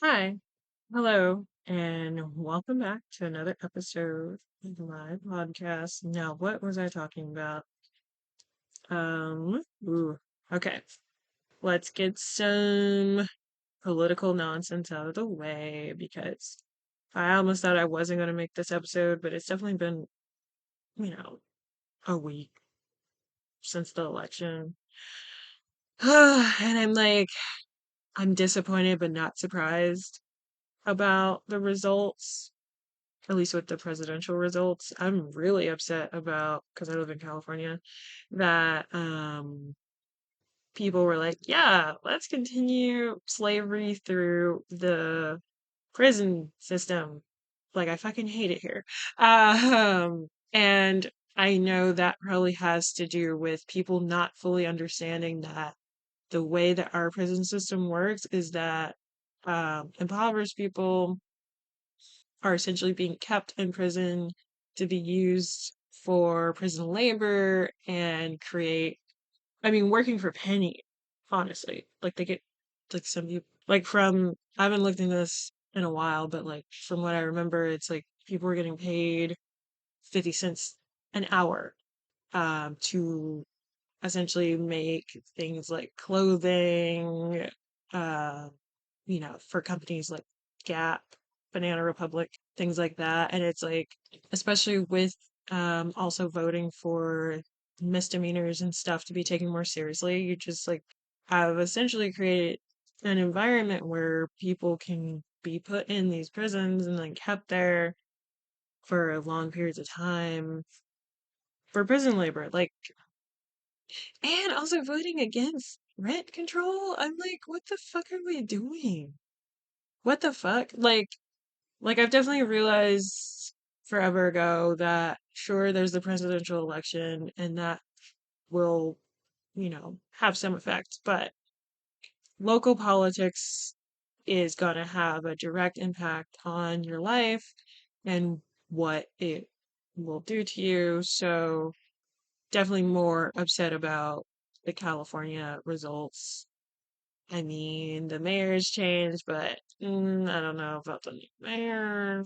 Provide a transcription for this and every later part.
Hi, hello, and welcome back to another episode of my podcast. Now, what was I talking about? Ooh, okay. Let's get some political nonsense out of the way because I almost thought I wasn't going to make this episode, but it's definitely been, you know, a week since the election. And I'm disappointed but not surprised about the results, at least with the presidential results. I'm really upset about, because I live in California, that people were like, yeah, let's continue slavery through the prison system. Like, I fucking hate it here. And I know that probably has to do with people not fully understanding that the way that our prison system works is that impoverished people are essentially being kept in prison to be used for prison labor and create, I mean, working for penny, honestly. Like they get like some people like from I haven't looked into this in a while, but like from what I remember, it's like people were getting paid 50 cents an hour to essentially make things like clothing, uh, for companies like Gap, Banana Republic, things like that. And it's like, especially with also voting for misdemeanors and stuff to be taken more seriously, you just like have essentially created an environment where people can be put in these prisons and like kept there for long periods of time for prison labor. Like, and also voting against rent control. I'm like, what the fuck are we doing? What the fuck? Like I've definitely realized forever ago that sure there's the presidential election and that will, have some effect, but local politics is going to have a direct impact on your life and what it will do to you. So definitely more upset about the California results. I mean, the mayor's changed, but I don't know about the new mayor.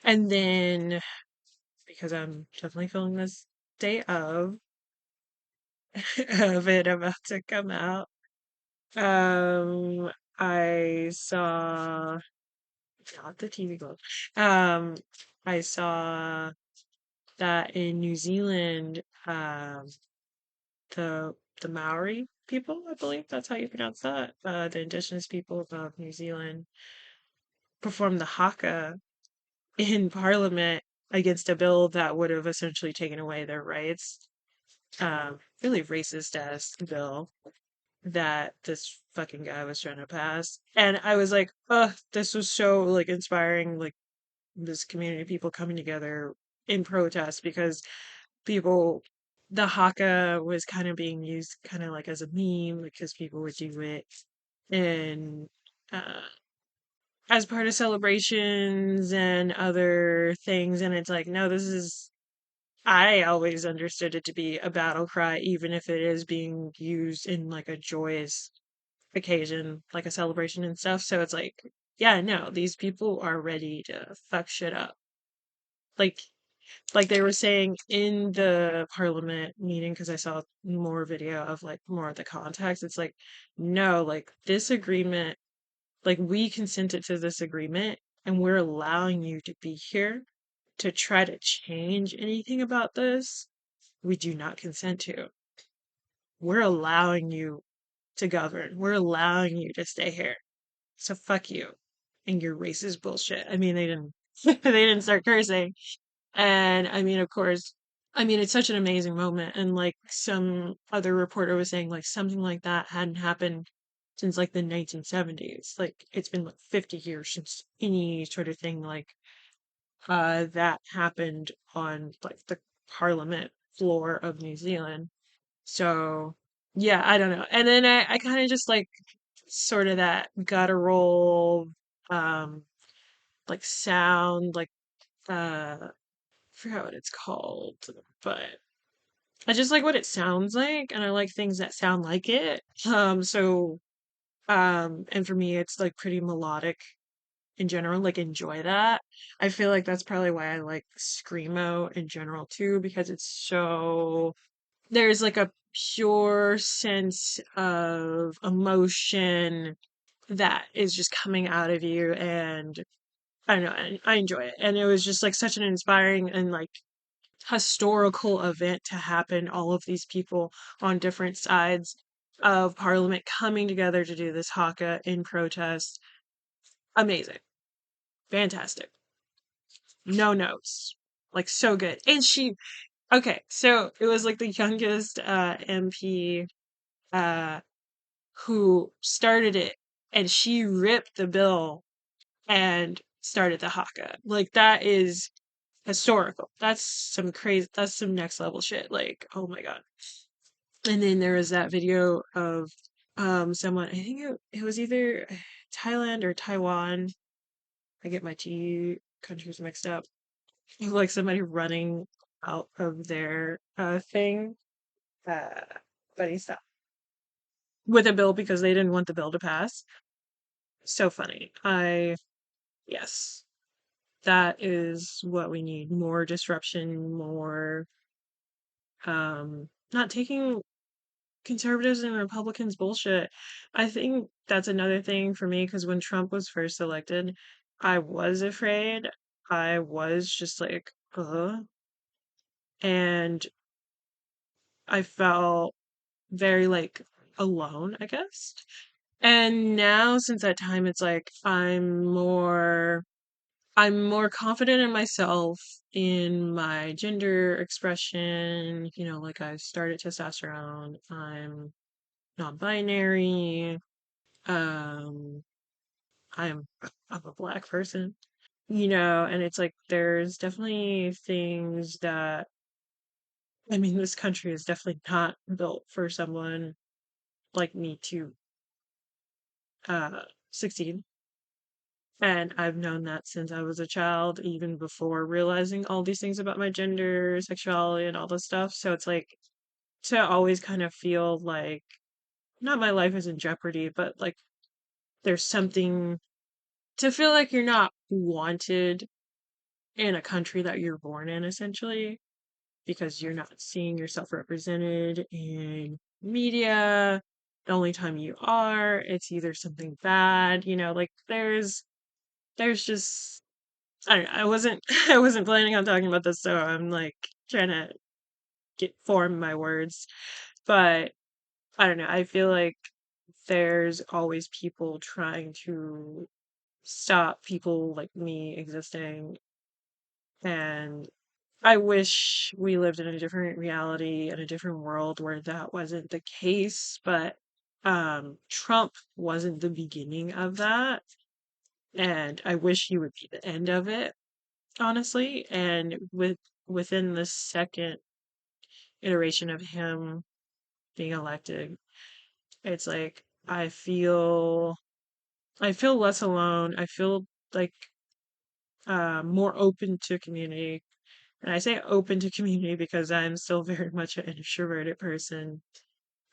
And then, because I'm definitely feeling this day of it about to come out, um, I saw not the TV Globe. Um, I saw that in New Zealand, the Maori people, I believe that's how you pronounce that, the indigenous people of New Zealand performed the haka in Parliament against a bill that would have essentially taken away their rights. Really racist ass bill that this fucking guy was trying to pass. And I was like, oh, this was so like inspiring, like this community of people coming together in protest because people the haka was kind of being used kind of like as a meme because people would do it and uh as part of celebrations and other things, and it's like no, this is I always understood it to be a battle cry even if it is being used in like a joyous occasion, like a celebration and stuff. So it's like yeah, no, these people are ready to fuck shit up. like like they were saying in the parliament meeting, because I saw more video of like more of the context. It's like no, like this agreement, like we consented to this agreement and we're allowing you to be here to try to change anything about this. We do not consent to. We're allowing you to govern. We're allowing you to stay here. So fuck you and your racist bullshit. I mean, they didn't they didn't start cursing. And I mean, of course, I mean, it's such an amazing moment. And like some other reporter was saying, like something like that hadn't happened since like the 1970s. Like it's been like 50 years since any sort of thing like that happened on like the parliament floor of New Zealand. So yeah, I don't know. And then I kind of just like sort of that guttural um like sound like I forgot what it's called, but I just like what it sounds like and I like things that sound like it. So And for me, it's like pretty melodic in general, like enjoy that. I feel like that's probably why I like screamo in general too, because it's so there's like a pure sense of emotion that is just coming out of you, and I don't know, I enjoy it. And it was just like such an inspiring and like historical event to happen. All of these people on different sides of Parliament coming together to do this haka in protest. Amazing. Fantastic. No notes. Like so good. And she okay, so it was like the youngest MP uh who started it, and she ripped the bill and started the haka. Like that is historical. That's some next level shit. Like, oh my god. And then there was that video of someone, I think it was either Thailand or Taiwan. I get my two countries mixed up. Like somebody running out of their thing. Uh but he stopped with a bill because they didn't want the bill to pass. So funny. Yes. That is what we need. More disruption, more not taking conservatives and Republicans bullshit. I think that's another thing for me because when Trump was first elected, I was afraid. I was just like, and I felt very like alone, I guess. And now since that time, it's like I'm more confident in myself, in my gender expression, like I started testosterone. I'm non-binary. Um, I'm a black person, and it's like there's definitely things that I mean, this country is definitely not built for someone like me to uh succeed. And I've known that since I was a child, even before realizing all these things about my gender, sexuality, and all this stuff. So it's like to always kind of feel like not my life is in jeopardy, but like there's something to feel like you're not wanted in a country that you're born in, essentially, because you're not seeing yourself represented in media. The only time you are, it's either something bad, like there's just I don't know, I wasn't I wasn't planning on talking about this, so I'm like trying to get form my words. But I don't know, I feel like there's always people trying to stop people like me existing, and I wish we lived in a different reality and a different world where that wasn't the case, but Trump wasn't the beginning of that, and I wish he would be the end of it, honestly. And within the second iteration of him being elected, it's like I feel less alone. I feel like more open to community. And I say open to community because I'm still very much an introverted person.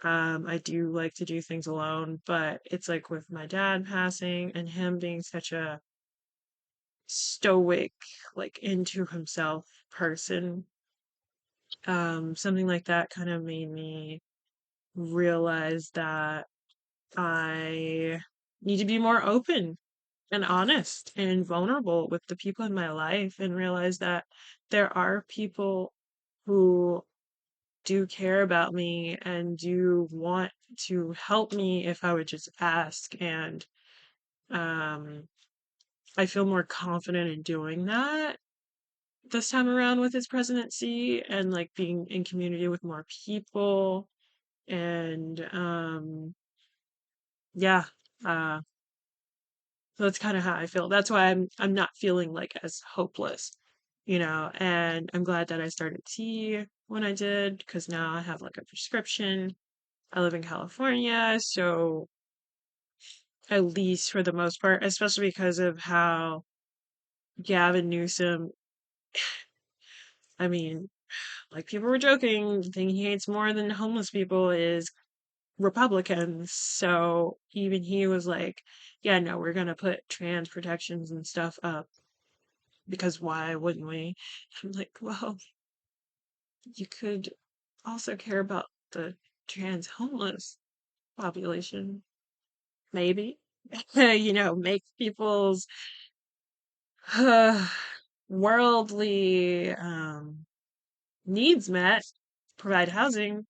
I do like to do things alone, but it's like with my dad passing and him being such a stoic, like into himself person, something like that kind of made me realize that I need to be more open and honest and vulnerable with the people in my life, and realize that there are people who do care about me and do want to help me if I would just ask. And um, I feel more confident in doing that this time around with his presidency, and like being in community with more people. And yeah, uh, so that's kind of how I feel. That's why I'm not feeling like as hopeless, and I'm glad that I started tea when I did, because now I have like a prescription. I live in California, so at least for the most part, especially because of how Gavin Newsom, I mean, like people were joking, the thing he hates more than homeless people is Republicans. So even he was like, yeah, no, we're going to put trans protections and stuff up because why wouldn't we? I'm like, well, you could also care about the trans homeless population, maybe. Make people's uh, worldly needs met, provide housing,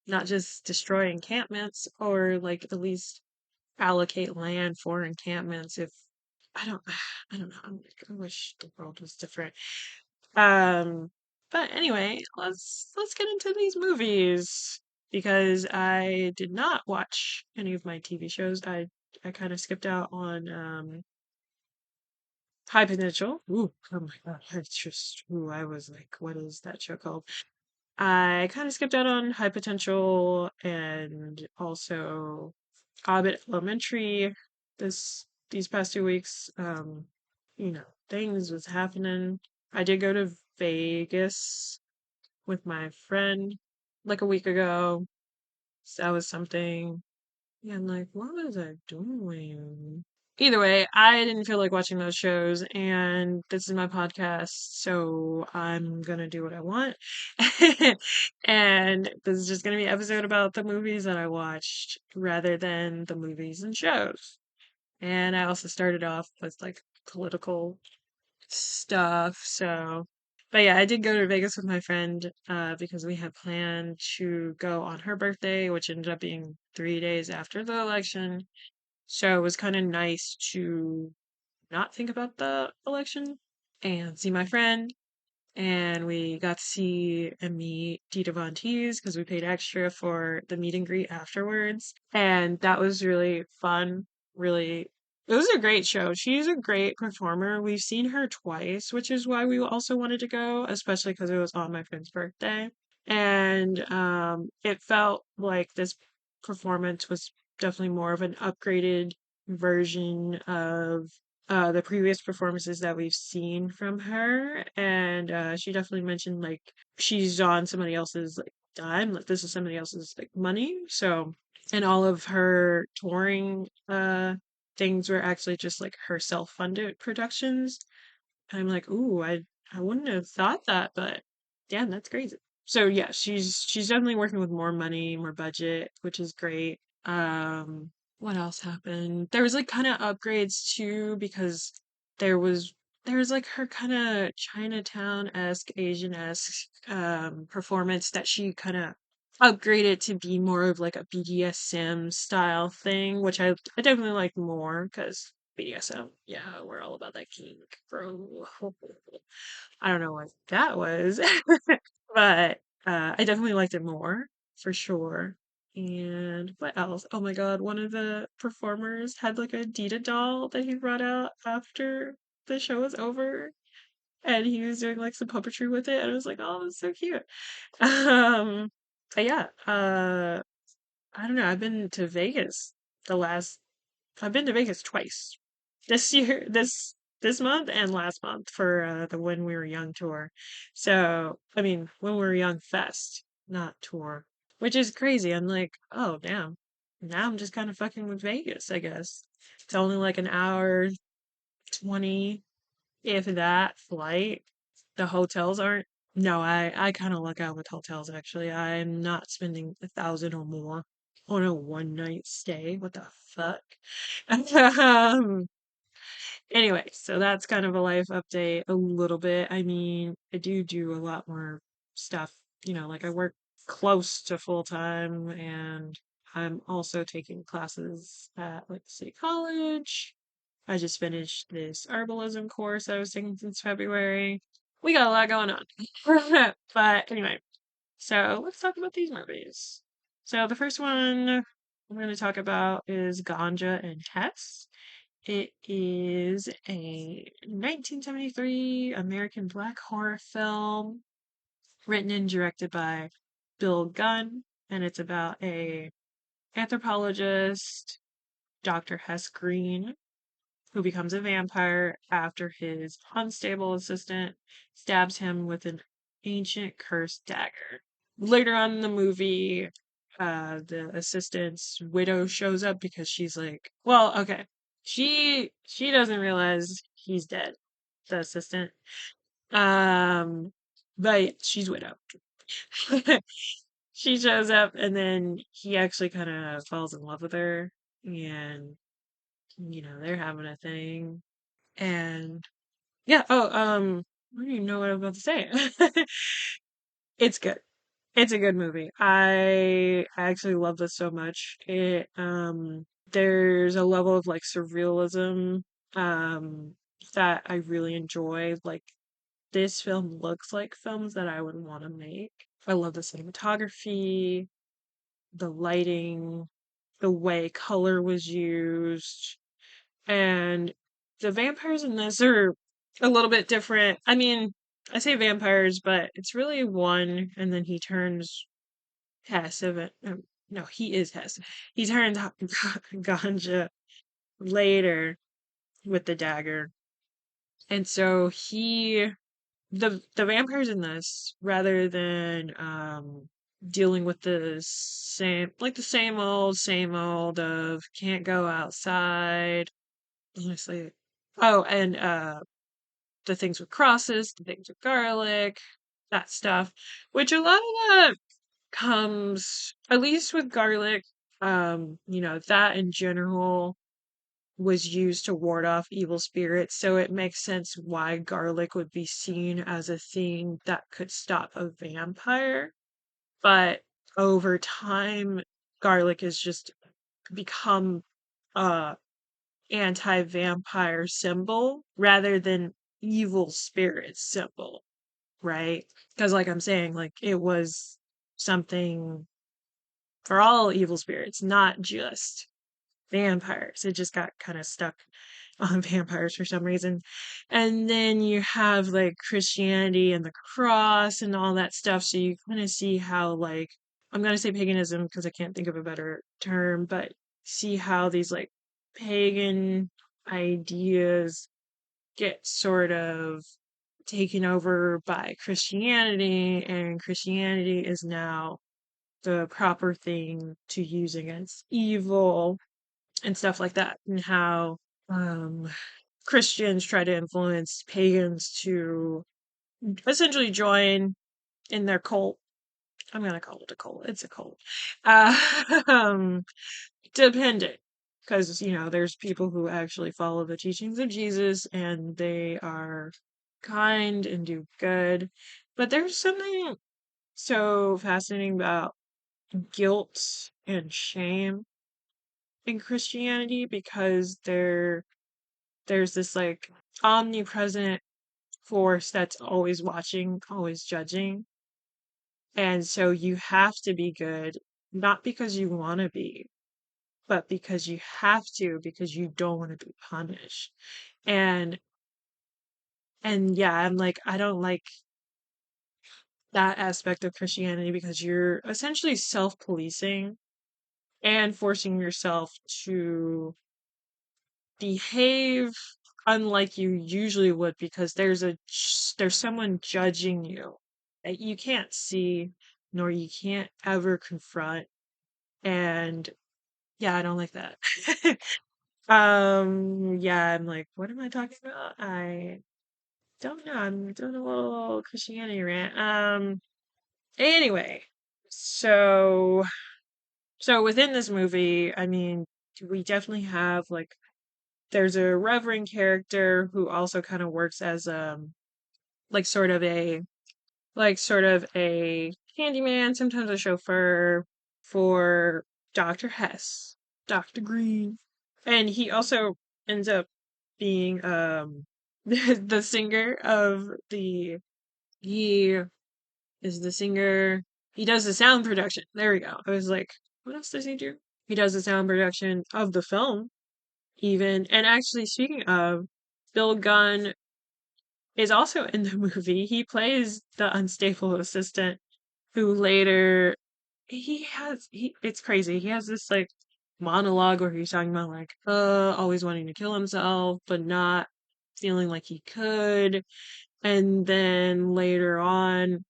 not just destroy encampments, or like at least allocate land for encampments. If I don't, I don't know. I'm like, I wish the world was different. Um, but anyway, let's get into these movies because I did not watch any of my TV shows. I kind of skipped out on High Potential. Ooh, oh my god, I was like, what is that show called? I kind of skipped out on High Potential and also Abbott Elementary these past 2 weeks. Things was happening. I did go to Vegas with my friend like a week ago. So that was something. Yeah, I'm like, what was I doing? Either way, I didn't feel like watching those shows, and this is my podcast, so I'm gonna do what I want. And this is just gonna be an episode about the movies that I watched rather than the movies and shows. And I also started off with like political stuff, so but yeah, I did go to Vegas with my friend because we had planned to go on her birthday, which ended up being 3 days after the election. So it was kind of nice to not think about the election and see my friend. And we got to see and meet Dita Von Teese because we paid extra for the meet and greet afterwards. And that was really fun. Really, it was a great show. She's a great performer. We've seen her twice, which is why we also wanted to go, especially because it was on my friend's birthday. And it felt like this performance was definitely more of an upgraded version of the previous performances that we've seen from her. And she definitely mentioned like she's on somebody else's like dime, like this is somebody else's like money. So and all of her touring things were actually just like her self-funded productions. And I'm like, ooh, I wouldn't have thought that, but damn, that's crazy. So yeah, she's definitely working with more money, more budget, which is great. What else happened? There was like kind of upgrades too because there was there's like her kind of Chinatown-esque, Asian-esque performance that she kind of upgraded to be more of like a BDSM style thing, which I definitely like more because BDSM, yeah, we're all about that kink, bro. I don't know what that was, but I definitely liked it more for sure. And what else? Oh my God, one of the performers had like a Dita doll that he brought out after the show was over, and he was doing like some puppetry with it, and I was like, oh, that's so cute. Um, but yeah, I don't know. The last I've been to Vegas twice. This year, this month and last month for the When We Were Young tour. So, I mean, When We Were Young fest, not tour, which is crazy. I'm like, oh damn. Now I'm just kind of fucking with Vegas, I guess. It's only like an hour 20, if that, flight. The hotels aren't. No, I kind of luck out with hotels actually. I'm not spending 1,000 or more on a one night stay. What the fuck? Um, anyway, so that's kind of a life update a little bit. I mean, I do a lot more stuff, like I work close to full time and I'm also taking classes at like city college. I just finished this herbalism course I was taking since February. We got a lot going on. But anyway, so let's talk about these movies. So the first one I'm going to talk about is Ganja and Hess. It is a 1973 American black horror film written and directed by Bill Gunn, and it's about a anthropologist, Dr. Hess Green, who becomes a vampire after his unstable assistant stabs him with an ancient cursed dagger. Later on in the movie, the assistant's widow shows up because she's like, well, okay. She doesn't realize he's dead, the assistant. Um, but she's widowed. She shows up and then he actually kind of falls in love with her and they're having a thing. And yeah, I don't even know what I was about to say. It's good. It's a good movie. I actually love this so much. There's a level of like surrealism um that I really enjoy. Like this film looks like films that I would want to make. I love the cinematography, the lighting, the way color was used, and the vampires in this are a little bit different. I mean, I say vampires, but it's really one, and then he turns Hess. No, he is Hess. He turns Ganja later with the dagger, and so the vampires in this, rather than dealing with the same old of can't go outside, honestly. Oh, and the things with crosses, the things with garlic, that stuff, which a lot of that comes, at least with garlic, that in general was used to ward off evil spirits, so it makes sense why garlic would be seen as a thing that could stop a vampire. But over time, garlic has just become a anti-vampire symbol rather than evil spirit symbol, right? Because like I'm saying, like it was something for all evil spirits, not just vampires. It just got kind of stuck on vampires for some reason. And then you have like Christianity and the cross and all that stuff. So you kind of see how, like, I'm going to say paganism because I can't think of a better term, but see how these like pagan ideas get sort of taken over by Christianity, and Christianity is now the proper thing to use against evil and stuff like that, and how um, Christians try to influence pagans to essentially join in their cult. I'm gonna call it a cult. It's a cult. Uh, um, dependent, because there's people who actually follow the teachings of Jesus and they are kind and do good, but there's something so fascinating about guilt and shame in Christianity because there's this like omnipresent force that's always watching, always judging. And so you have to be good, not because you want to be, but because you have to, because you don't want to be punished. And and yeah, I'm like, I don't like that aspect of Christianity because you're essentially self-policing and forcing yourself to behave unlike you usually would because there's someone judging you that you can't see nor you can't ever confront. And yeah, I don't like that. Yeah, I'm like, what am I talking about? I don't know. I'm doing a little Christianity rant. Anyway, so so within this movie, I mean, we definitely have like there's a reverend character who also kind of works as like sort of a handyman, sometimes a chauffeur for Dr. Hess, Dr. Green. And he also ends up being the singer of the he is the singer. He does the sound production. There we go. I was like, what else does he do? He does the sound production of the film even. And actually, speaking of, Bill Gunn is also in the movie. He plays the unstable assistant who later it's crazy. He has this like monologue where he's talking about like always wanting to kill himself but not feeling like he could. And then later on,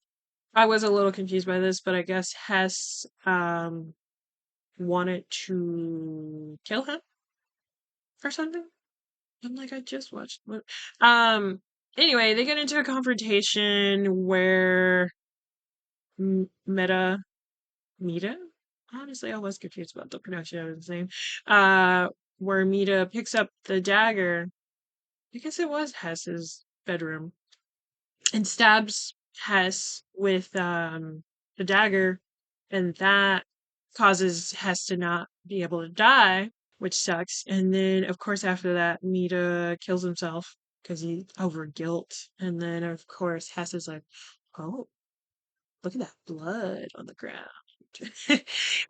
I was a little confused by this, but I guess Hess wanted to kill him or something. I'm like, I just watched what anyway, they get into a confrontation where Meta Mita? Honestly, I was confused about the production of his name. Uh where Mita picks up the dagger. I guess it was Hess's bedroom and stabs Hess with the dagger, and that causes Hess to not be able to die, which sucks. And then, of course, after that, Mita kills himself because he over guilt. And then, of course, Hess is like, "Oh, look at that blood on the ground,"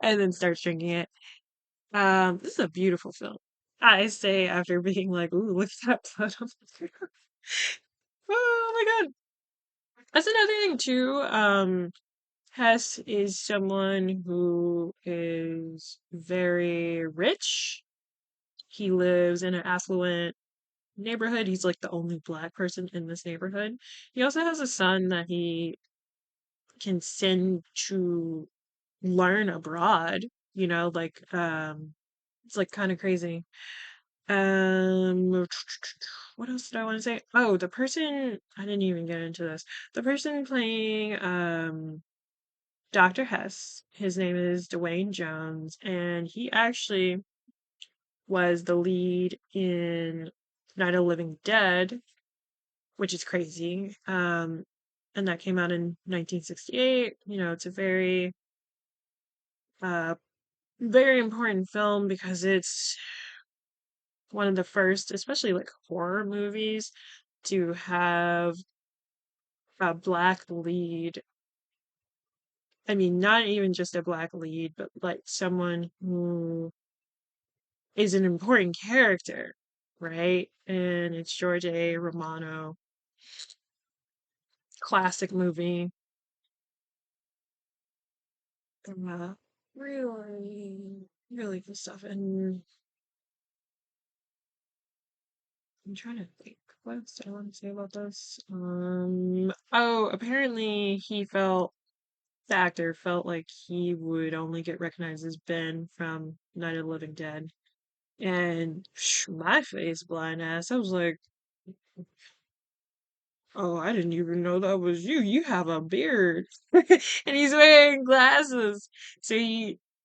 and then starts drinking it. This is a beautiful film. I say after being like, "Ooh, look at that blood on the ground." Oh my god. That's another thing too. Hess is someone who is very rich. He lives in an affluent neighborhood. He's like the only black person in this neighborhood. He also has a son that he can send to learn abroad, it's like kind of crazy. Um what else did I want to say? Oh, the person I didn't even get into this. The person playing Dr. Hess. His name is Dwayne Jones, and he actually was the lead in Night of the Living Dead, which is crazy. And that came out in 1968. It's a uh, very important film because it's one of the first, especially like horror movies, to have a black lead. I mean, not even just a black lead, but like someone who is an important character, right? And it's George A. Romano, classic movie. Uh, really, really good stuff. And I'm trying to think. What else do I want to say about this? Oh, apparently the actor felt like he would only get recognized as Ben from Night of the Living Dead. And my face blind ass, I was like, "Oh, I didn't even know that was you. You have a beard." And he's wearing glasses. So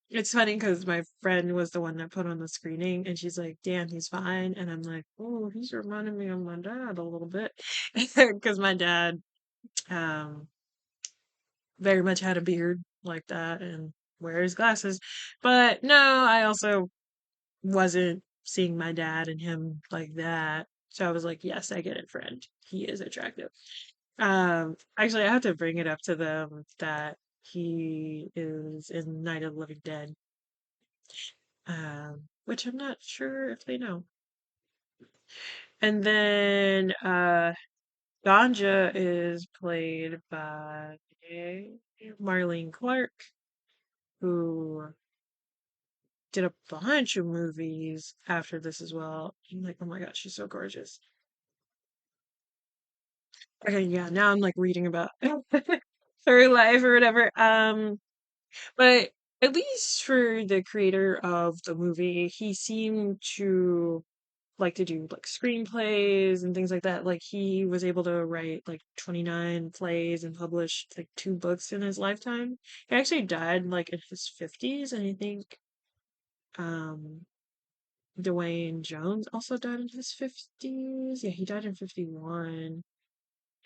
it's funny because my friend was the one that put on the screening and she's like, "Damn, he's fine." And I'm like, "Oh, he's reminding me of my dad a little bit." Because my dad um very much had a beard like that and wears glasses. But no, I also wasn't seeing my dad and him like that. So I was like, yes, I get it, friend. He is attractive. Actually, I have to bring it up to them that he is in Night of the Living Dead, which I'm not sure if they know. And then Ganja is played by Marlene Clark, who did a bunch of movies after this as well. I'm like, oh my god, she's so gorgeous. Okay, yeah, now I'm like reading about her life or whatever. But at least for the creator of the movie, he seemed to like to do like screenplays and things like that. Like he was able to write like 29 plays and publish like two books in his lifetime. He actually died like in his 50s, and I think um Dwayne Jones also died in his 50s. Yeah, he died in 51.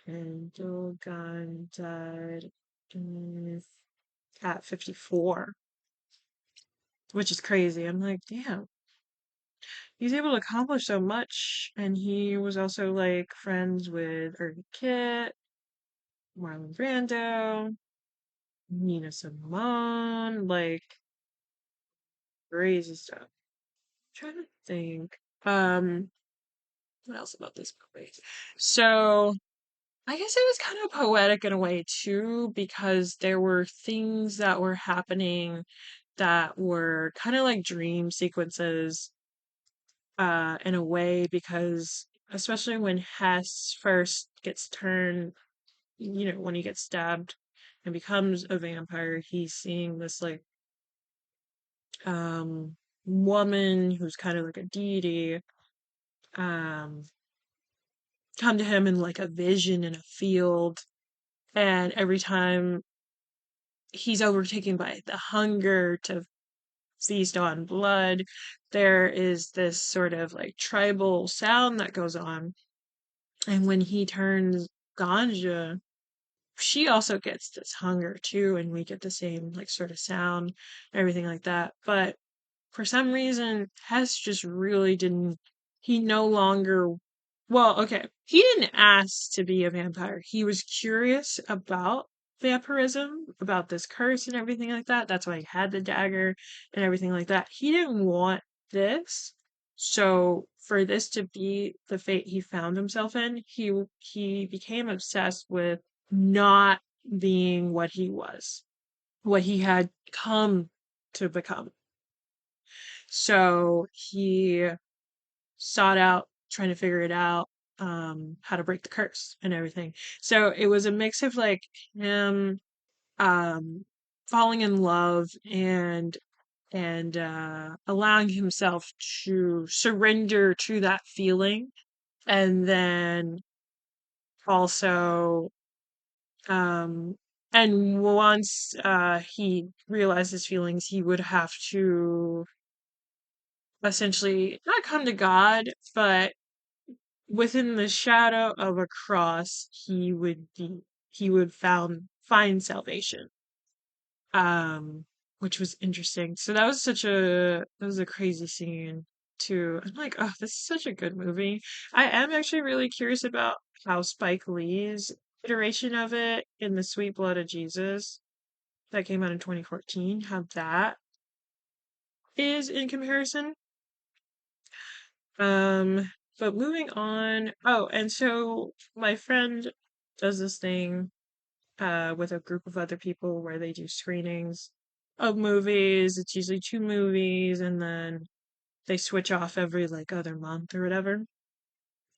And Bill Gunn died in, at 54, which is crazy. I'm like, damn, he's able to accomplish so much. And he was also like friends with Eartha Kitt, Marlon Brando, Nina Simone, like crazy stuff. Trying to think. What else about this movie? So I guess it was kind of poetic in a way too, because there were things that were happening that were kind of like dream sequences, in a way, because especially when Hess first gets turned, when he gets stabbed and becomes a vampire, he's seeing this like um, woman who's kind of like a deity, um, come to him in like a vision in a field. And every time he's overtaken by the hunger to feast on blood, there is this sort of like tribal sound that goes on. And when he turns ganja, she also gets this hunger too, and we get the same like sort of sound, everything like that. But for some reason, Hess just really didn't. He no longer. Well, okay. He didn't ask to be a vampire. He was curious about vampirism, about this curse and everything like that. That's why he had the dagger and everything like that. He didn't want this. So for this to be the fate he found himself in, he became obsessed with not being what he was, what he had come to become. So he sought out trying to figure it out, how to break the curse and everything. So it was a mix of like him um falling in love and allowing himself to surrender to that feeling, and then also um and once he realized his feelings, he would have to essentially not come to God, but within the shadow of a cross, he would find salvation. Um, which was interesting. So that was a crazy scene too. I'm like, oh, this is such a good movie. I am actually really curious about how Spike Lee's iteration of it in The Sweet Blood of Jesus that came out in 2014, how that is in comparison. Um, but moving on. Oh, and so my friend does this thing with a group of other people where they do screenings of movies. It's usually two movies, and then they switch off every like other month or whatever.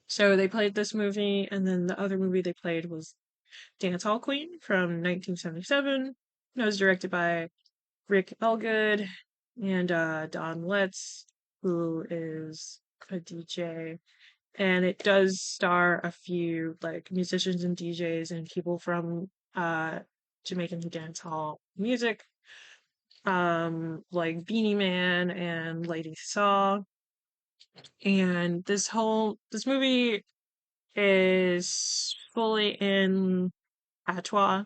So they played this movie, and then the other movie they played was Dancehall Queen from 1977. It was directed by Rick Elgood and Don Letts, who is a DJ, and it does star a few like musicians and DJs and people from Jamaican dancehall music, like Beanie Man and Lady Saw. And this movie is fully in patois,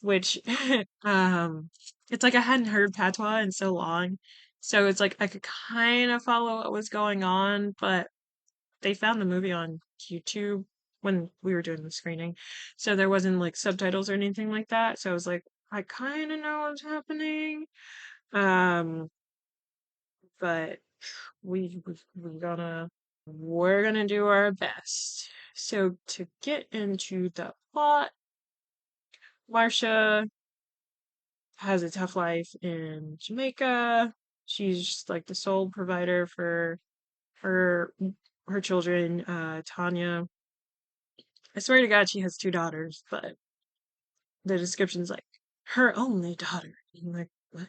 which it's like I hadn't heard patois in so long. So it's like I could kind of follow what was going on, but they found the movie on YouTube when we were doing the screening. So there wasn't like subtitles or anything like that. So I was like, I kind of know what's happening. Um, but we gonna we're gonna do our best. So to get into the plot, Marsha has a tough life in Jamaica. She's like the sole provider for her her children, Tanya. I swear to God, she has two daughters, but the description's like her only daughter. I'm like, what?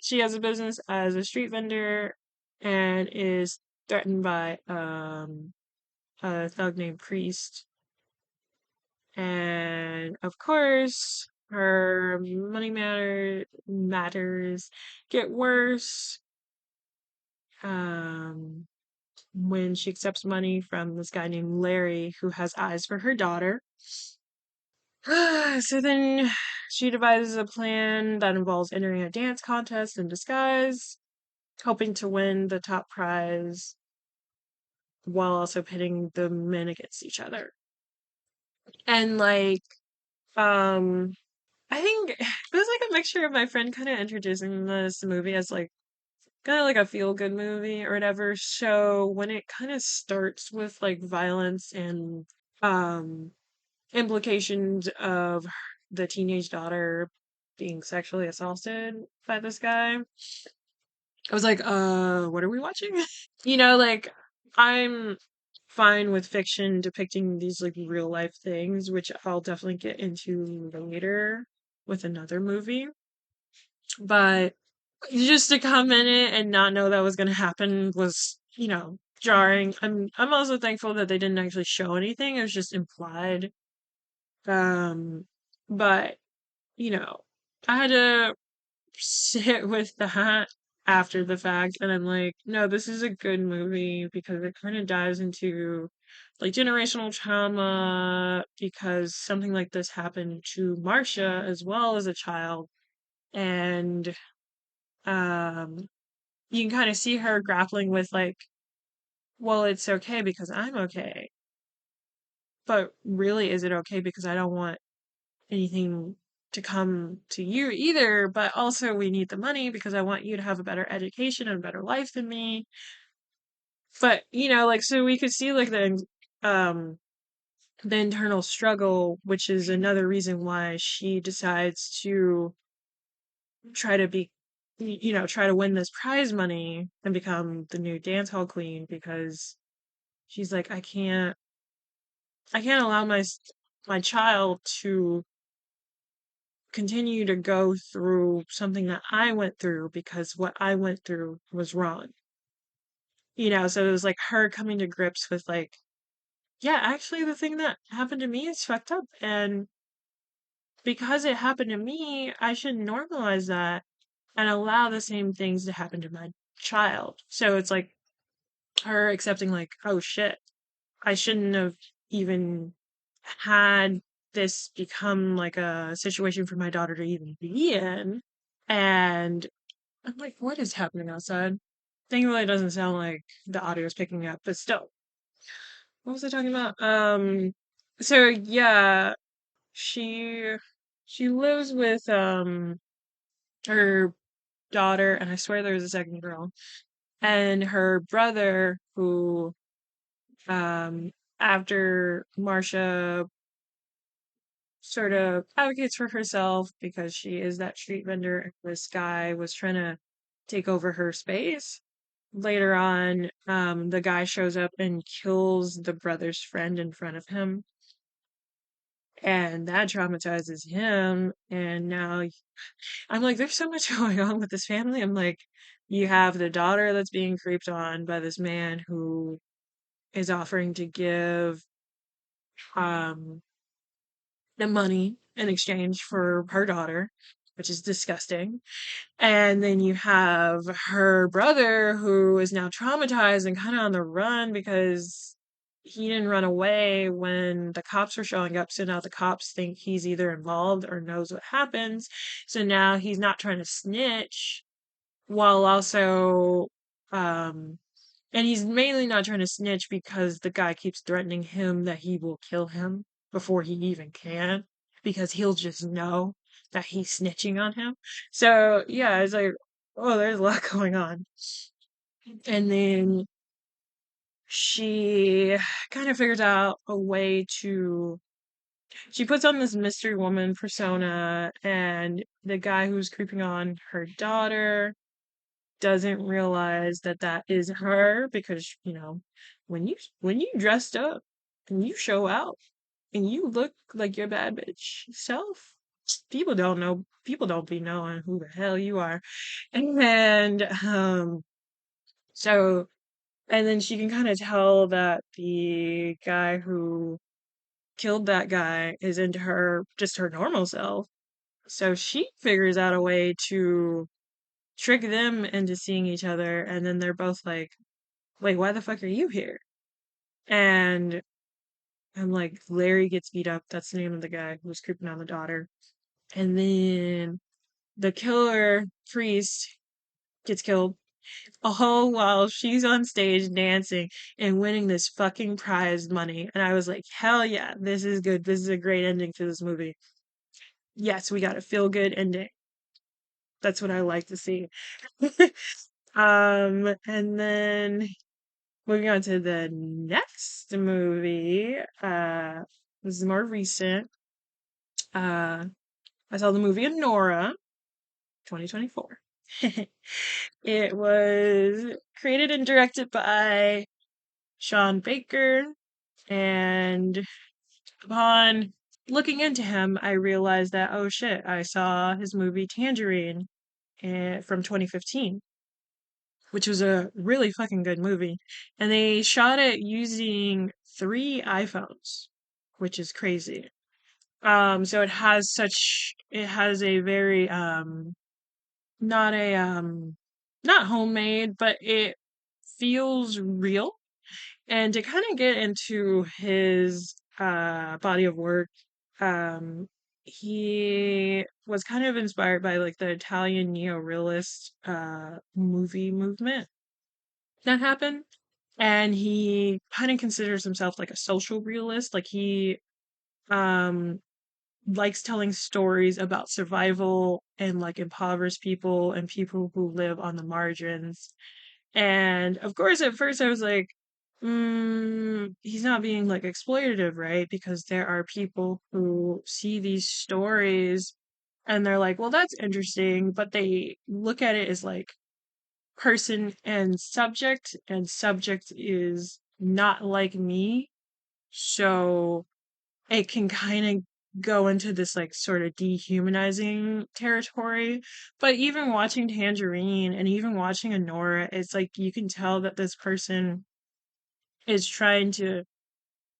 She has a business as a street vendor and is threatened by a thug named Priest. And of course, her matters get worse um, when she accepts money from this guy named Larry who has eyes for her daughter. So then she devises a plan that involves entering a dance contest in disguise, hoping to win the top prize while also pitting the men against each other. And like, um, I think it was like a mixture of my friend kind of introducing this movie as like kind of like a feel good movie or whatever. So when it kind of starts with like violence and um implications of the teenage daughter being sexually assaulted by this guy, I was like, what are we watching? Like I'm fine with fiction depicting these like real life things, which I'll definitely get into later with another movie. But just to come in it and not know that was going to happen was, jarring. I'm also thankful that they didn't actually show anything. It was just implied. Um, but I had to sit with that after the fact, and I'm like, no, this is a good movie because it kind of dives into like generational trauma because something like this happened to Marcia as well as a child, and um, you can kind of see her grappling with like, well, it's okay because I'm okay, but really, is it okay because I don't want anything to come to you either, but also we need the money because I want you to have a better education and a better life than me. But, like so we could see like um the internal struggle, which is another reason why she decides to try to be try to win this prize money and become the new dance hall queen because she's like I can't allow my child to continue to go through something that I went through because what I went through was wrong. So it was like her coming to grips with like, yeah, actually the thing that happened to me is fucked up and because it happened to me, I should normalize that and allow the same things to happen to my child. So it's like her accepting like, oh shit, I shouldn't have even had this become like a situation for my daughter to even be in. And I'm like, what is happening outside? Thankfully, it doesn't sound like the audio is picking up, but still, what was I talking about? So yeah, she she lives with her daughter, and I swear there was a second girl, and her brother, who after Marcia sort of advocates for herself because she is that street vendor, and this guy was trying to take over her space. Later on, the guy shows up and kills the brother's friend in front of him, and that traumatizes him. And now I'm like, there's so much going on with this family. I'm like, you have the daughter that's being creeped on by this man who is offering to give um the money in exchange for her daughter, which is disgusting. And then you have her brother who is now traumatized and kind of on the run because he didn't run away when the cops were showing up. So now the cops think he's either involved or knows what happens. So now he's not trying to snitch while also, um, and he's mainly not trying to snitch because the guy keeps threatening him that he will kill him before he even can, because he'll just know that he's snitching on him. So yeah, it's like, oh, there's a lot going on. And then she kind of figures out a way to, she puts on this mystery woman persona, and the guy who's creeping on her daughter doesn't realize that that is her because when you dressed up and you show out and you look like your bad bitch self, people don't be knowing who the hell you are. And so and then she can kind of tell that the guy who killed that guy is into her, just her normal self. So she figures out a way to trick them into seeing each other, and then they're both like, wait, why the fuck are you here? And I'm like, Larry gets beat up. That's the name of the guy who was creeping on the daughter. And then the killer priest gets killed, all while she's on stage dancing and winning this fucking prize money. And I was like, hell yeah, this is good. This is a great ending to this movie. Yes, we got a feel good ending. That's what I like to see. And then moving on to the next movie, this is more recent. Uh, I saw the movie Anora, 2024. It was created and directed by Sean Baker, and upon looking into him, I realized that, oh shit, I saw his movie Tangerine, from 2015, which was a really fucking good movie. And they shot it using 3 iPhones, which is crazy. So it has a very not a not homemade, but it feels real. And to kind of get into his body of work, um he was kind of inspired by like the Italian neo-realist movie movement that happened. And he kind of considers himself like a social realist. Like he um likes telling stories about survival and like impoverished people and people who live on the margins. And of course, at first I was like, he's not being like exploitative, right? Because there are people who see these stories and they're like, well, that's interesting. But they look at it as like person and subject is not like me. So it can kind of go into this like sort of dehumanizing territory. But even watching Tangerine and even watching Anora, it's like you can tell that this person is trying to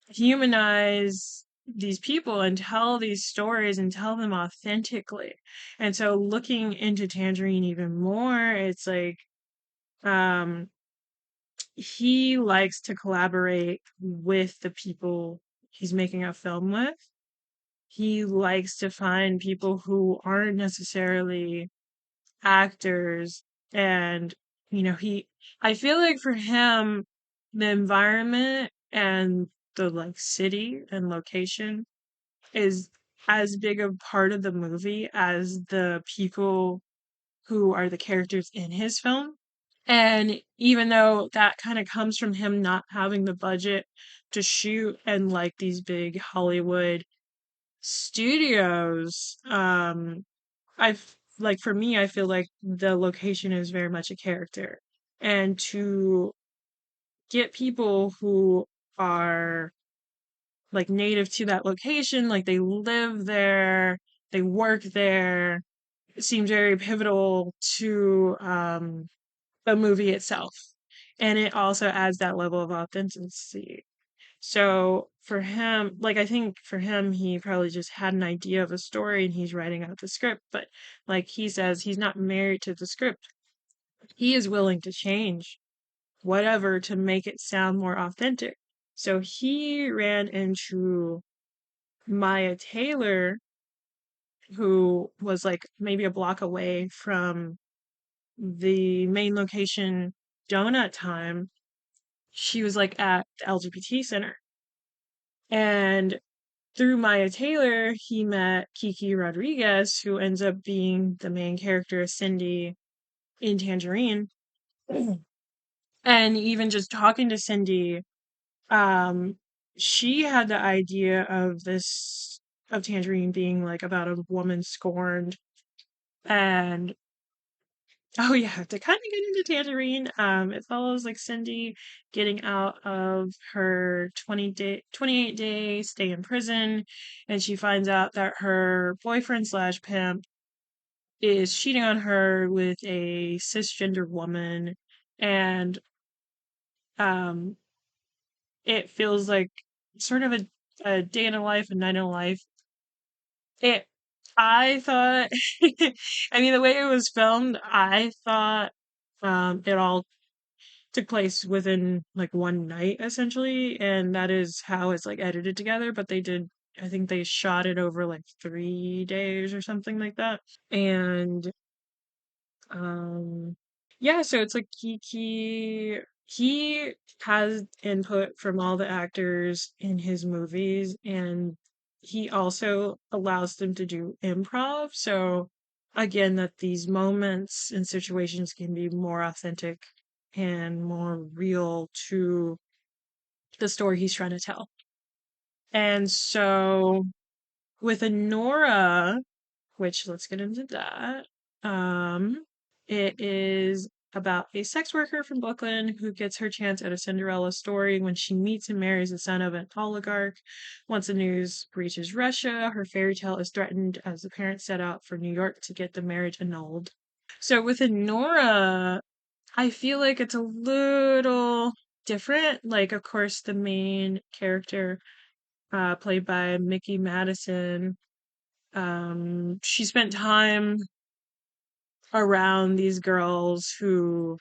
humanize these people and tell these stories and tell them authentically. And so looking into Tangerine even more, it's like um he likes to collaborate with the people he's making a film with. He likes to find people who aren't necessarily actors. And he I feel like for him the environment and the like city and location is as big a part of the movie as the people who are the characters in his film. And even though that kind of comes from him not having the budget to shoot in like these big Hollywood studios, I've like for me, I feel like the location is very much a character. And to get people who are like native to that location, like they live there, they work there, it seems very pivotal to the movie itself. And it also adds that level of authenticity. So for him, like I think for him, he probably just had an idea of a story and he's writing out the script. But like he says, he's not married to the script. He is willing to change whatever to make it sound more authentic. So he ran into Maya Taylor, who was like maybe a block away from the main location donut time. She was like at the LGBT center. And through Maya Taylor, he met Kiki Rodriguez, who ends up being the main character, Cindy, in Tangerine. And even just talking to Cindy, um, she had the idea of Tangerine being like about a woman scorned. And oh yeah, to kind of get into Tangerine, it follows like Cindy getting out of her 28-day stay in prison, and she finds out that her boyfriend slash pimp is cheating on her with a cisgender woman, and um, it feels like sort of a day in a life, a night in a life. It, I thought, I mean, the way it was filmed, I thought it all took place within like one night essentially, and that is how it's like edited together. But I think they shot it over like 3 days or something like that. And um yeah, so it's like he has input from all the actors in his movies, and he also allows them to do improv. So again, that these moments and situations can be more authentic and more real to the story he's trying to tell. And so with Anora, which let's get into that. It is about a sex worker from Brooklyn who gets her chance at a Cinderella story when she meets and marries the son of an oligarch. Once the news reaches Russia, her fairy tale is threatened as the parents set out for New York to get the marriage annulled. So with Nora, I feel like it's a little different. Like, of course, the main character, played by Mickey Madison, she spent time around these girls who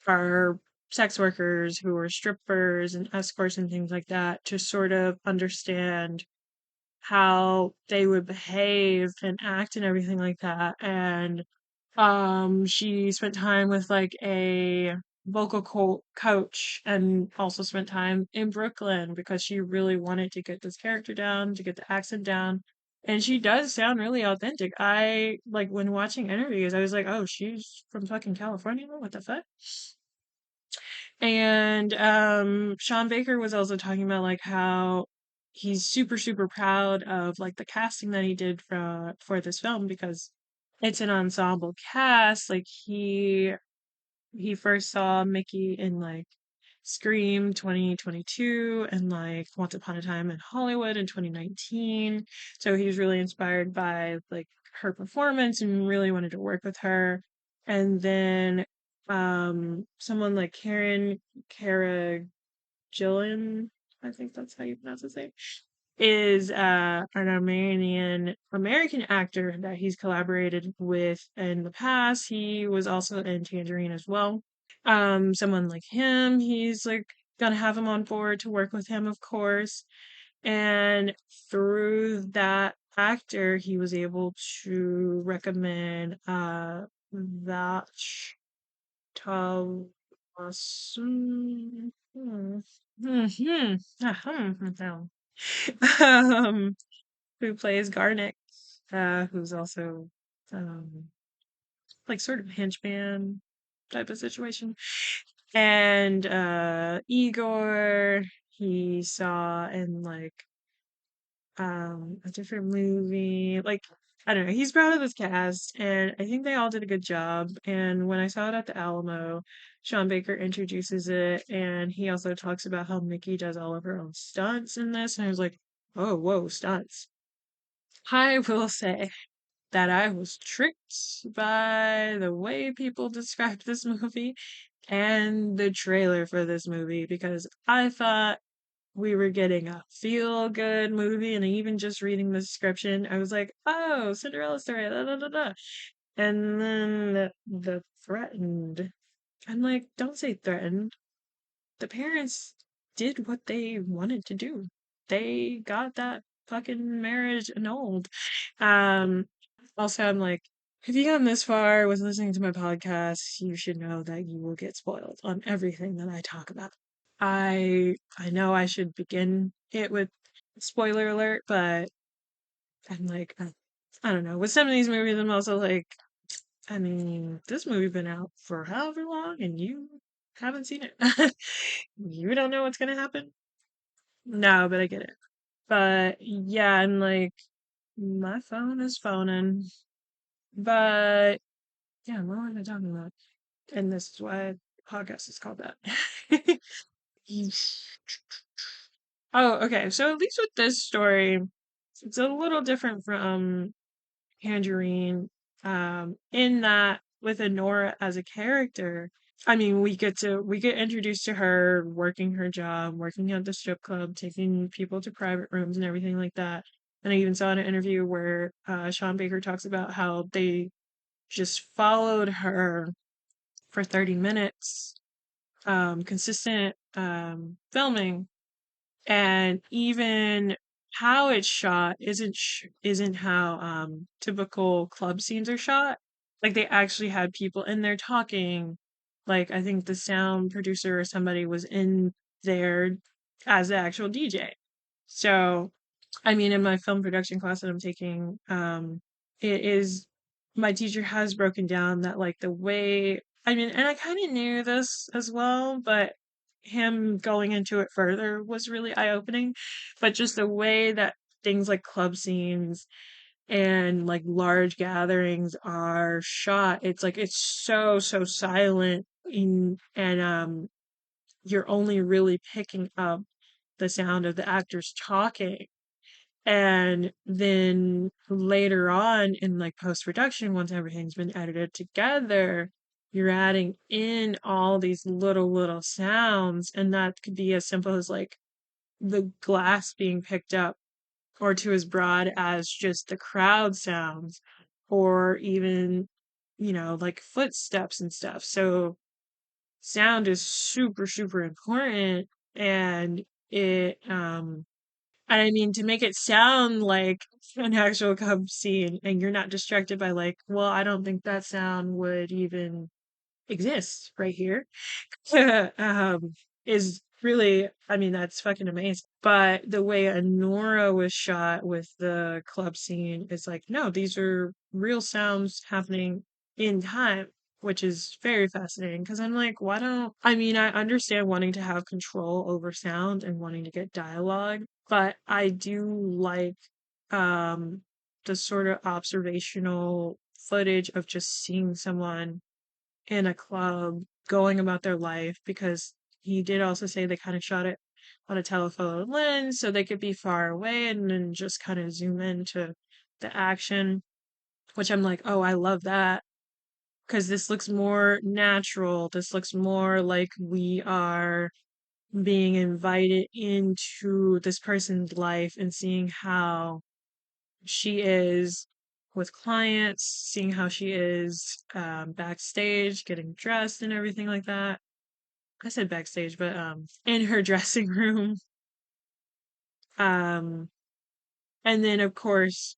are sex workers, who are strippers and escorts and things like that, to sort of understand how they would behave and act and everything like that. And she spent time with like a coach and also spent time in Brooklyn because she really wanted to get this character down, to get the accent down. And she does sound really authentic. I like when watching interviews, I was like, oh, she's from fucking California? What the fuck? And Sean Baker was also talking about like how he's super super proud of like the casting that he did for this film because it's an ensemble cast. Like he first saw Mickey in like Scream 2022 and like Once Upon a Time in Hollywood in 2019. So he was really inspired by like her performance and really wanted to work with her. And then someone like Kara Gillan, I think that's how you pronounce his name, is an American actor that he's collaborated with in the past. He was also in Tangerine as well. Someone like him, he's like gonna have him on board to work with him, of course. And through that actor, he was able to recommend Vach Tawasum. um, who plays Garnet, who's also um, like sort of henchman type of situation. And Igor, he saw in like a different movie. Like, I don't know, he's proud of this cast, and I think they all did a good job. And when I saw it at the Alamo, Sean Baker introduces it, and he also talks about how Mickey does all of her own stunts in this. And I was like, oh, whoa, stunts. I will say that I was tricked by the way people described this movie and the trailer for this movie because I thought we were getting a feel good movie, and even just reading the description, I was like, oh, Cinderella story, da da da da. And then the threatened. I'm like, don't say threatened. The parents did what they wanted to do. They got that fucking marriage annulled. Um, Also, I'm like, if you gotten this far with listening to my podcast, you should know that you will get spoiled on everything that I talk about. I know I should begin it with spoiler alert, but I'm like, I don't know. With some of these movies, I'm also like, I mean, this movie been out for however long, and you haven't seen it. You don't know what's gonna happen. No, but I get it. But yeah, I'm like, my phone is phoning. But yeah, what was I talking about? And this is why the podcast is called that. Oh, okay. So at least with this story, it's a little different from Tangerine, in that with Anora as a character. I mean, we get introduced to her working her job, working at the strip club, taking people to private rooms and everything like that. And I even saw in an interview where Sean Baker talks about how they just followed her for 30 minutes, consistent filming, and even how it's shot isn't how typical club scenes are shot. Like they actually had people in there talking. Like I think the sound producer or somebody was in there as the actual DJ. So I mean, in my film production class that I'm taking, it is my teacher has broken down that like the way I mean, and I kind of knew this as well, but him going into it further was really eye-opening. But just the way that things like club scenes and like large gatherings are shot, it's like it's so so silent and you're only really picking up the sound of the actors talking And then later on in like post production, once everything's been edited together, you're adding in all these little sounds, and that could be as simple as like the glass being picked up, or to as broad as just the crowd sounds, or even, like footsteps and stuff. So sound is super important, and it and I mean, to make it sound like an actual Cub scene, and you're not distracted by like, well, I don't think that sound would even exist right here. um, is really, I mean, that's fucking amazing. But the way Anora was shot with the club scene is like, no, these are real sounds happening in time, which is very fascinating. Because I'm like, why don't, I mean, I understand wanting to have control over sound and wanting to get dialogue, but I do like um the sort of observational footage of just seeing someone in a club going about their life, because he did also say they kind of shot it on a telephoto lens so they could be far away and then just kind of zoom into the action, which I'm like, oh, I love that, because this looks more natural. This looks more like we are being invited into this person's life and seeing how she is with clients, seeing how she is backstage, getting dressed and everything like that. I said backstage, but in her dressing room. Um, and then of course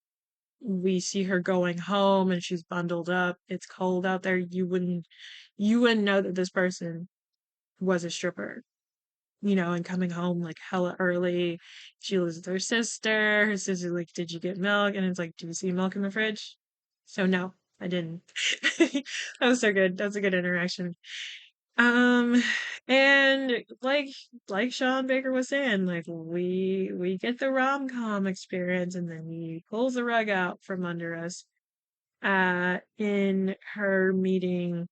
we see her going home and she's bundled up. It's cold out there. You wouldn't know that this person was a stripper, and coming home like hella early. She lives with her sister. Her sister's like, "Did you get milk?" And it's like, "Do you see milk in the fridge?" So no, I didn't. That was so good. That's a good interaction. Um, and like Sean Baker was saying, like we get the rom-com experience, and then he pulls the rug out from under us. In her meeting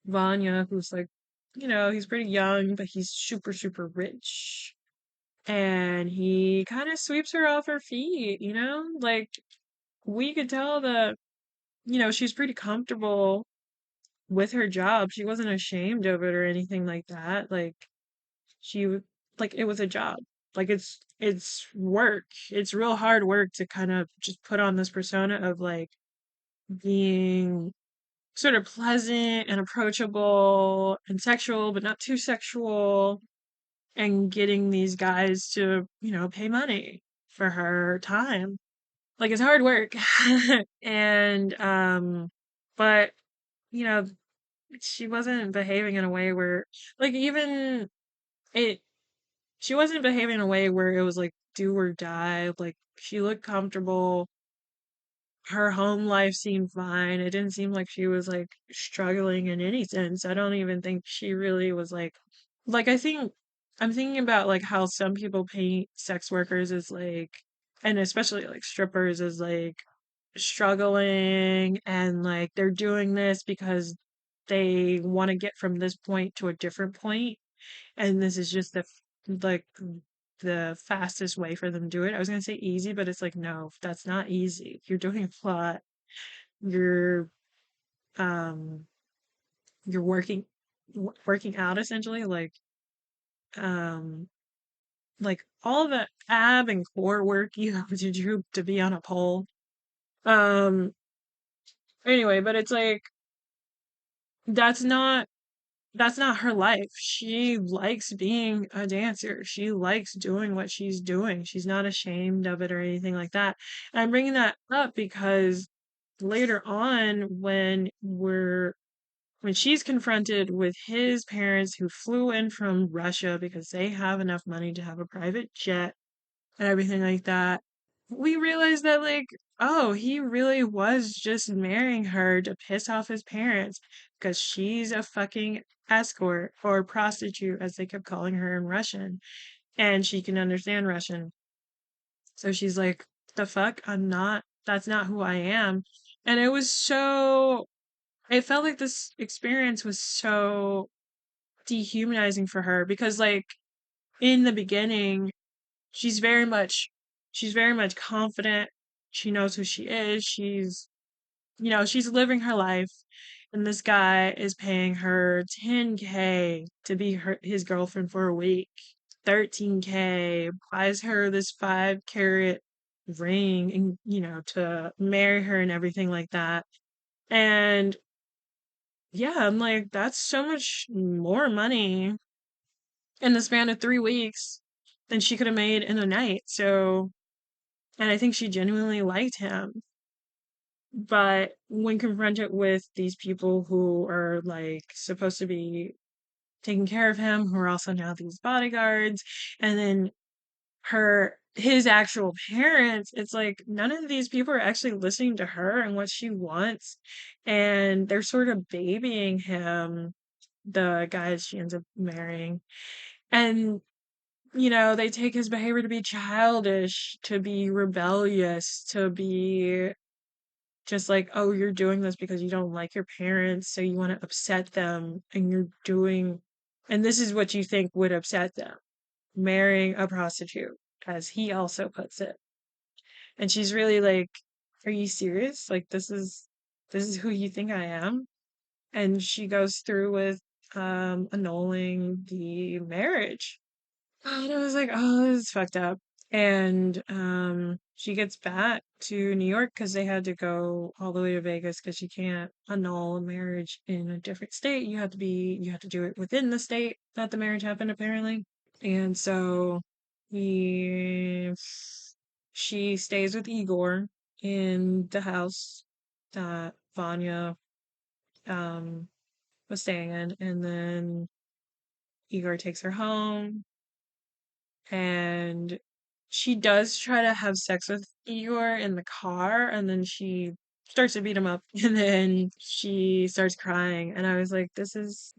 Vanya, who's like, he's pretty young, but he's super rich. And he kind of sweeps her off her feet, Like, we could tell that, she's pretty comfortable with her job. She wasn't ashamed of it or anything like that. Like, like, it was a job. Like, it's work. It's real hard work to kind of just put on this persona of like being sort of pleasant and approachable and sexual, but not too sexual, and getting these guys to, pay money for her time. Like, it's hard work. And but you know, she wasn't behaving in a way where, like, even it she wasn't behaving in a way where it was like do or die. Like, she looked comfortable. Her home life seemed fine. It didn't seem like she was like struggling in any sense. I don't even think she really was like I think I'm thinking about like how some people paint sex workers as like, and especially like strippers, as like struggling, and like they're doing this because they want to get from this point to a different point, and this is just like the fastest way for them to do it. I was gonna say easy, but it's like, no, that's not easy. You're doing a plot. You're um you're working out essentially, um like all the ab and core work you have to do to be on a pole. Um anyway, but it's like that's not that's not her life. She likes being a dancer. She likes doing what she's doing. She's not ashamed of it or anything like that. And I'm bringing that up because later on, when she's confronted with his parents who flew in from Russia because they have enough money to have a private jet and everything like that, we realized that, like, oh, he really was just marrying her to piss off his parents because she's a fucking escort or prostitute, as they kept calling her in Russian, and she can understand Russian. So she's like, the fuck? That's not who I am. And it felt like this experience was so dehumanizing for her because, like, in the beginning, she's very much she's very much confident. She knows who she is. She's living her life. And this guy is paying her 10K to be his girlfriend for a week. 13K, buys her this 5 carat ring and, to marry her and everything like that. And yeah, I'm like, that's so much more money in the span of 3 weeks than she could have made in a night. So, and I think she genuinely liked him. But when confronted with these people who are like supposed to be taking care of him, who are also now these bodyguards, and then his actual parents, it's like none of these people are actually listening to her and what she wants. And they're sort of babying him, the guys she ends up marrying. And they take his behavior to be childish, to be rebellious, to be just like, oh, you're doing this because you don't like your parents, so you want to upset them, and this is what you think would upset them, marrying a prostitute, as he also puts it. And she's really like, are you serious? Like, this is who you think I am? And she goes through with annulling the marriage. And I was like, oh, this is fucked up. And she gets back to New York because they had to go all the way to Vegas because you can't annul a marriage in a different state. You have to do it within the state that the marriage happened, apparently. And so he she stays with Igor in the house that Vanya um was staying in, and then Igor takes her home, and she does try to have sex with Igor in the car, and then she starts to beat him up, and then she starts crying. And I was like, this is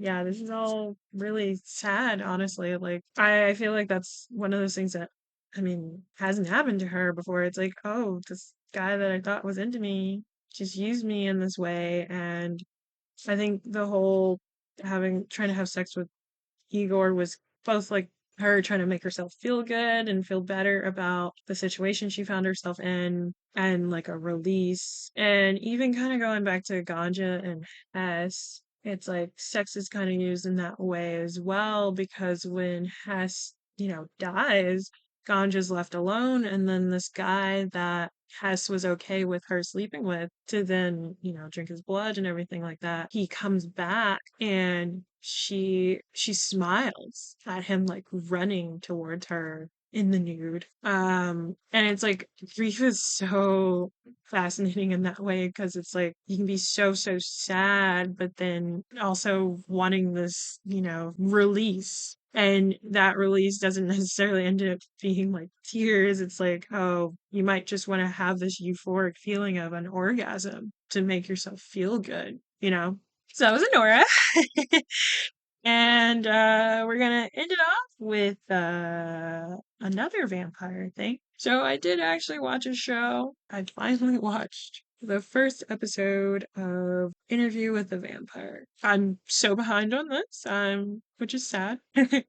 all really sad, honestly. Like, I feel like that's one of those things that, I mean, hasn't happened to her before. It's like, oh, this guy that I thought was into me just used me in this way. And I think the whole trying to have sex with Igor was both like her trying to make herself feel good and feel better about the situation she found herself in, and like a release. And even kind of going back to Ganja and Hess, it's like sex is kind of used in that way as well, because when Hess, dies, Ganja's left alone, and then this guy that Hess was okay with her sleeping with to then, drink his blood and everything like that. He comes back, and she smiles at him, like running towards her in the nude. And it's like grief is so fascinating in that way, because it's like you can be so so sad, but then also wanting this, release. And that release doesn't necessarily end up being like tears. It's like, oh, you might just want to have this euphoric feeling of an orgasm to make yourself feel good. So that was Anora. And we're gonna end it off with another vampire thing. So I did actually watch a show. I finally watched the first episode of Interview with the Vampire. I'm so behind on this, which is sad,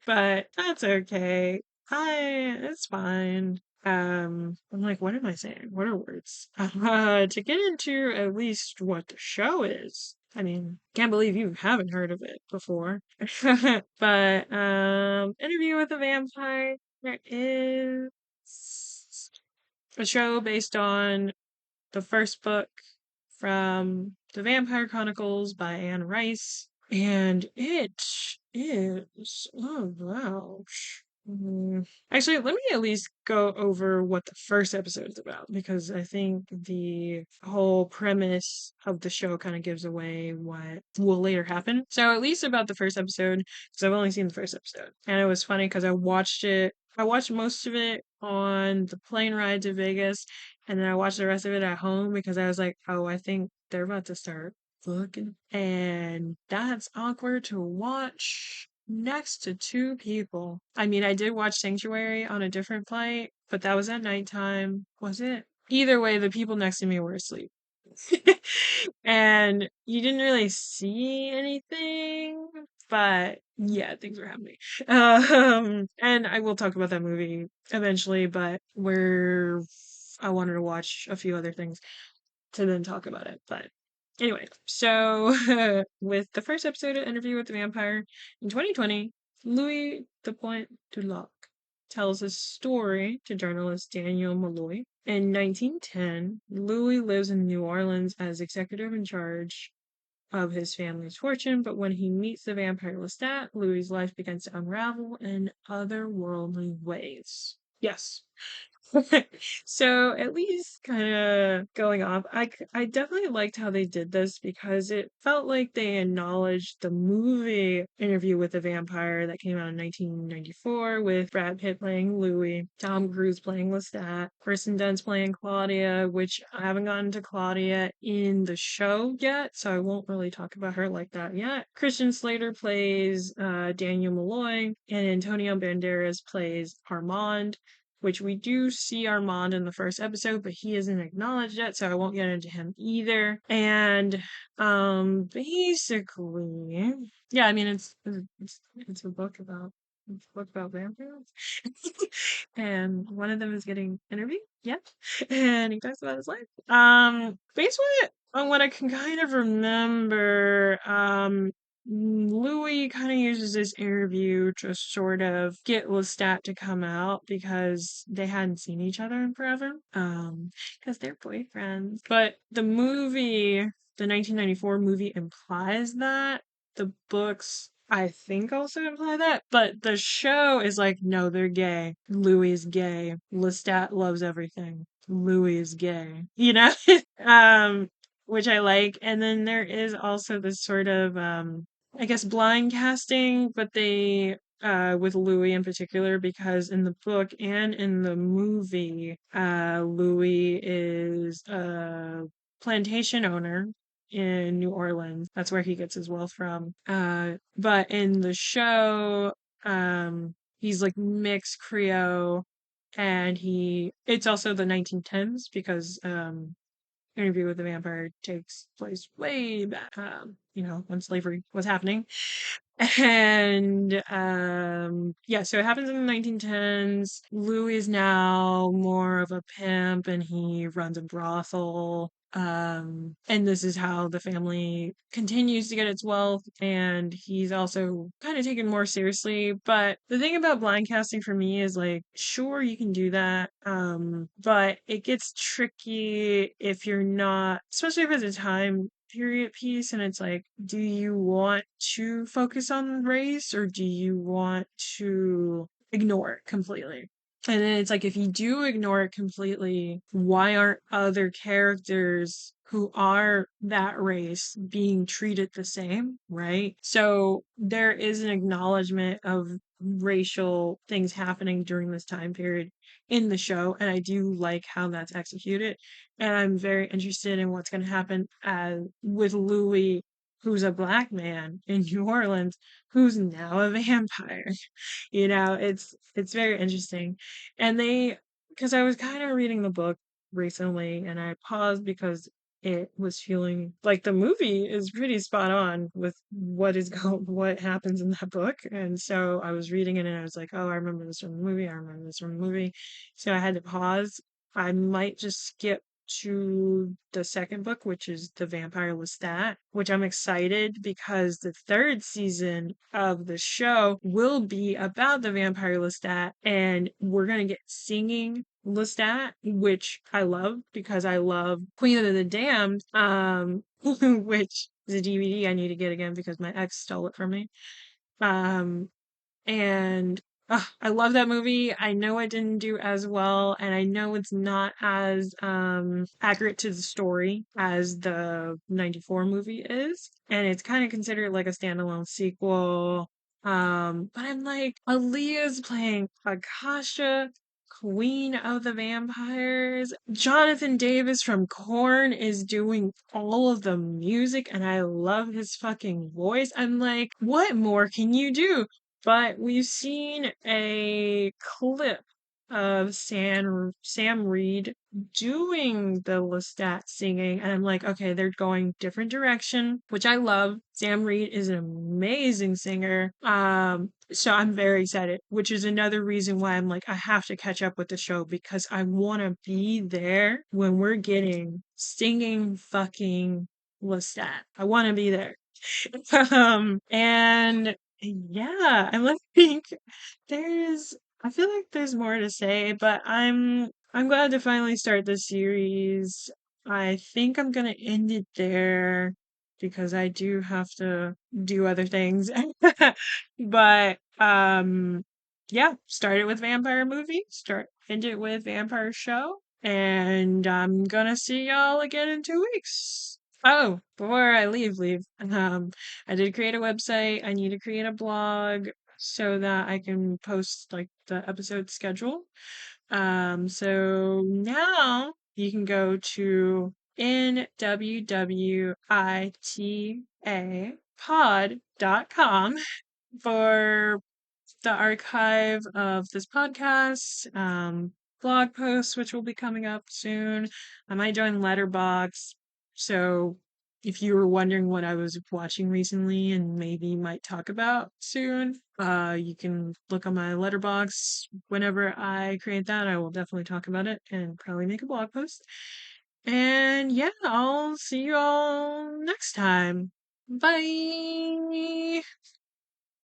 but that's okay. It's fine. I'm like, what am I saying? What are words? To get into at least what the show is. I mean, can't believe you haven't heard of it before. But Interview with a Vampire is a show based on the first book from The Vampire Chronicles by Anne Rice. And it is, oh wow. Actually, let me at least go over what the first episode is about, because I think the whole premise of the show kind of gives away what will later happen. So, at least about the first episode, because I've only seen the first episode. And it was funny because I watched most of it on the plane ride to Vegas, and then I watched the rest of it at home because I was like, oh, I think they're about to start fucking. And that's awkward to watch next to two people. I mean, I did watch Sanctuary on a different flight, but that was at nighttime. Was it? Either way, the people next to me were asleep. And you didn't really see anything. But yeah, things were happening. And I will talk about that movie eventually, but I wanted to watch a few other things to then talk about it. But anyway, so with the first episode of Interview with the Vampire in 2020, Louis the Point du Lac tells a story to journalist Daniel Malloy. In 1910, Louis lives in New Orleans as executive in charge of his family's fortune, but when he meets the vampire Lestat, Louis's life begins to unravel in otherworldly ways. Yes, so at least kind of going off, I definitely liked how they did this because it felt like they acknowledged the movie Interview with the Vampire that came out in 1994 with Brad Pitt playing Louis, Tom Cruise playing Lestat, Kirsten Dunst playing Claudia, which I haven't gotten to Claudia in the show yet, so I won't really talk about her like that yet. Christian Slater plays Daniel Malloy, and Antonio Banderas plays Armand, which we do see Armand in the first episode, but he isn't acknowledged yet, so I won't get into him either. And basically, yeah, I mean it's a book about vampires. And one of them is getting interviewed, yeah. And he talks about his life. Based on what I can kind of remember, Louis kind of uses this interview to sort of get Lestat to come out because they hadn't seen each other in forever. Because they're boyfriends. But the 1994 movie implies that. The books, I think, also imply that. But the show is like, no, they're gay. Louis is gay. Lestat loves everything. Louis is gay. You know? um, which I like. And then there is also this sort of I guess blind casting, but they with Louis in particular, because in the book and in the movie, Louis is a plantation owner in New Orleans. That's where he gets his wealth from. But in the show, he's like mixed Creole, and it's also the 1910s because Interview with the Vampire takes place way back, when slavery was happening. And yeah, so it happens in the 1910s. Louis is now more of a pimp and he runs a brothel. And this is how the family continues to get its wealth, and he's also kind of taken more seriously. But the thing about blind casting for me is like, sure, you can do that, but it gets tricky if you're not, especially if it's a time period piece and it's like, do you want to focus on race or do you want to ignore it completely? And then it's like, if you do ignore it completely, why aren't other characters who are that race being treated the same, right? So there is an acknowledgement of racial things happening during this time period in the show, and I do like how that's executed. And I'm very interested in what's going to happen with Louis, who's a black man in New Orleans, who's now a vampire. It's very interesting. And because I was kind of reading the book recently and I paused because it was feeling like the movie is pretty spot on with what happens in that book. And so I was reading it and I was like, oh, I remember this from the movie. I remember this from the movie. So I had to pause. I might just skip to the second book, which is The Vampire Lestat, which I'm excited because the third season of the show will be about the Vampire Lestat, and we're gonna get singing Lestat, which I love because I love Queen of the Damned, which is a DVD I need to get again because my ex stole it from me. Um, and I love that movie. I know it didn't do as well, and I know it's not as accurate to the story as the 94 movie is. And it's kind of considered like a standalone sequel. But I'm like, Aaliyah's playing Akasha, Queen of the Vampires. Jonathan Davis from Korn is doing all of the music, and I love his fucking voice. I'm like, what more can you do? But we've seen a clip of Sam Reed doing the Lestat singing, and I'm like, okay, they're going different direction, which I love. Sam Reed is an amazing singer. So I'm very excited, which is another reason why I'm like, I have to catch up with the show because I want to be there when we're getting singing fucking Lestat. I want to be there. And yeah, I'm like, there's, I feel like there's more to say, but I'm glad to finally start the series. I think I'm gonna end it there because I do have to do other things. But yeah, start it with vampire movie, end it with vampire show, and I'm gonna see y'all again in 2 weeks. Oh, before I leave. I did create a website. I need to create a blog so that I can post like the episode schedule. So now you can go to NWWITA pod.com for the archive of this podcast, blog posts, which will be coming up soon. I might join Letterbox. So if you were wondering what I was watching recently and maybe might talk about soon, you can look on my Letterbox. Whenever I create that, I will definitely talk about it and probably make a blog post. And yeah, I'll see you all next time. Bye.